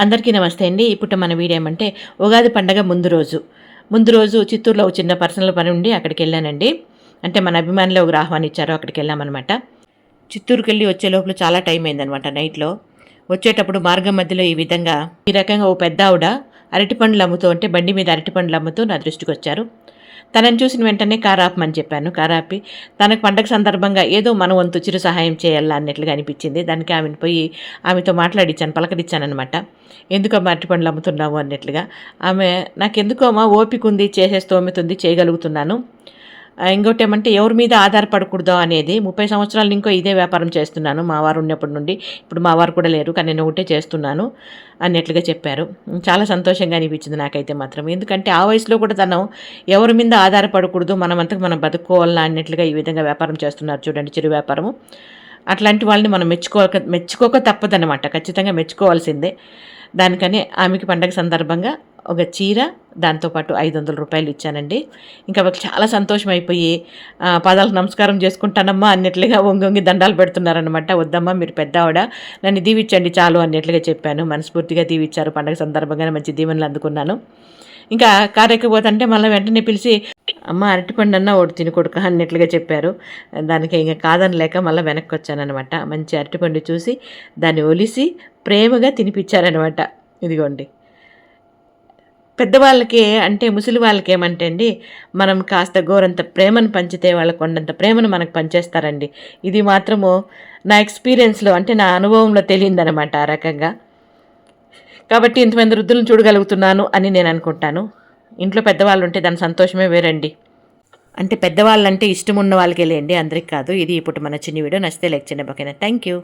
అందరికీ నమస్తే అండి. ఇప్పుడు మన వీడియో ఏమంటే ఉగాది పండగ ముందు రోజు చిత్తూరులో ఒక చిన్న పర్సనల్ పని ఉండి అక్కడికి వెళ్ళానండి. అంటే మన అభిమానులు ఒకరు ఆహ్వానించారు, అక్కడికి వెళ్ళామన్నమాట. చిత్తూరుకి వెళ్ళి వచ్చే లోపల చాలా టైం అయిందనమాట. నైట్లో వచ్చేటప్పుడు మార్గం మధ్యలో ఈ రకంగా ఓ పెద్ద ఆవిడ అరటిపండ్లు అమ్ముతూ, అంటే బండి మీద అరటిపండ్లు అమ్ముతూ నా దృష్టికి వచ్చారు. తనని చూసిన వెంటనే కారు ఆపమని చెప్పాను. కారు ఆపి తనకు పండగ సందర్భంగా ఏదో మన వంతు చిరు సహాయం చేయాలా అన్నట్లుగా అనిపించింది. దానికి ఆమెను పోయి ఆమెతో మాట్లాడించాను, పలకరించానమాట. ఎందుకమ్మా అరటిపండ్లు అమ్ముతున్నావు అన్నట్లుగా. ఆమె నాకెందుకో అమ్మా ఓపిక ఉంది, చేసే స్తోమత ఉంది, చేయగలుగుతున్నాను. ఇంకోటి ఏమంటే ఎవరి మీద ఆధారపడకూడదు అనేది 30 సంవత్సరాలు ఇంకో ఇదే వ్యాపారం చేస్తున్నాను మా వారు ఉన్నప్పటి నుండి. ఇప్పుడు మా వారు కూడా లేరు, కానీ నేను ఒకటే చేస్తున్నాను అన్నట్లుగా చెప్పారు. చాలా సంతోషంగా అనిపించింది నాకైతే మాత్రం. ఎందుకంటే ఆ వయసులో కూడా తను ఎవరి మీద ఆధారపడకూడదు, మనమంతకు మనం బతుక్కోవాలా అన్నట్లుగా ఈ విధంగా వ్యాపారం చేస్తున్నారు చూడండి, చిరు వ్యాపారము. అట్లాంటి వాళ్ళని మనం మెచ్చుకోక తప్పదన్నమాట, ఖచ్చితంగా మెచ్చుకోవాల్సిందే. దానికని ఆమెకి పండగ సందర్భంగా ఒక చీర, దాంతోపాటు 500 రూపాయలు ఇచ్చానండి. ఇంకా వాళ్ళకి చాలా సంతోషం అయిపోయి పాదాలకు నమస్కారం చేసుకుంటానమ్మా అన్నట్లుగా వంగి దండాలు పెడుతున్నారనమాట. వద్దమ్మా, మీరు పెద్ద ఆవిడ, నన్ను దీవించండి చాలు అన్నట్లుగా చెప్పాను. మనస్ఫూర్తిగా దీవిచ్చారు. పండగ సందర్భంగా మంచి దీవెనలు అందుకున్నాను. ఇంకా కారెక్కిపోతుంటే మళ్ళీ వెంటనే పిలిచి, అమ్మ అరటిపండు అన్న ఒకటి తిని కొడుక అన్నట్లుగా చెప్పారు. దానికి ఇంకా కాదని లేక మళ్ళీ వెనక్కి వచ్చానమాట. మంచి అరటిపండు చూసి దాన్ని ఒలిసి ప్రేమగా తినిపించారనమాట. ఇదిగోండి, పెద్దవాళ్ళకి అంటే ముసలి వాళ్ళకి ఏమంటే అండి, మనం కాస్త గోరంత ప్రేమను పంచితే వాళ్ళకు కొండంత ప్రేమను మనకు పంచేస్తారండి. ఇది మాత్రము నా ఎక్స్పీరియన్స్లో, అంటే నా అనుభవంలో తెలియదనమాట ఆ రకంగా. కాబట్టి ఇంతమంది వృద్ధులను చూడగలుగుతున్నాను అని నేను అనుకుంటాను. ఇంట్లో పెద్దవాళ్ళు ఉంటే దాని సంతోషమే వేరండి. అంటే పెద్దవాళ్ళంటే ఇష్టం ఉన్న వాళ్ళకే లేండి, అందరికి కాదు. ఇది ఇప్పుడు మన చిన్న వీడియో. నచ్చితే లైక్ చేయండి. ఓకేనా? Thank you.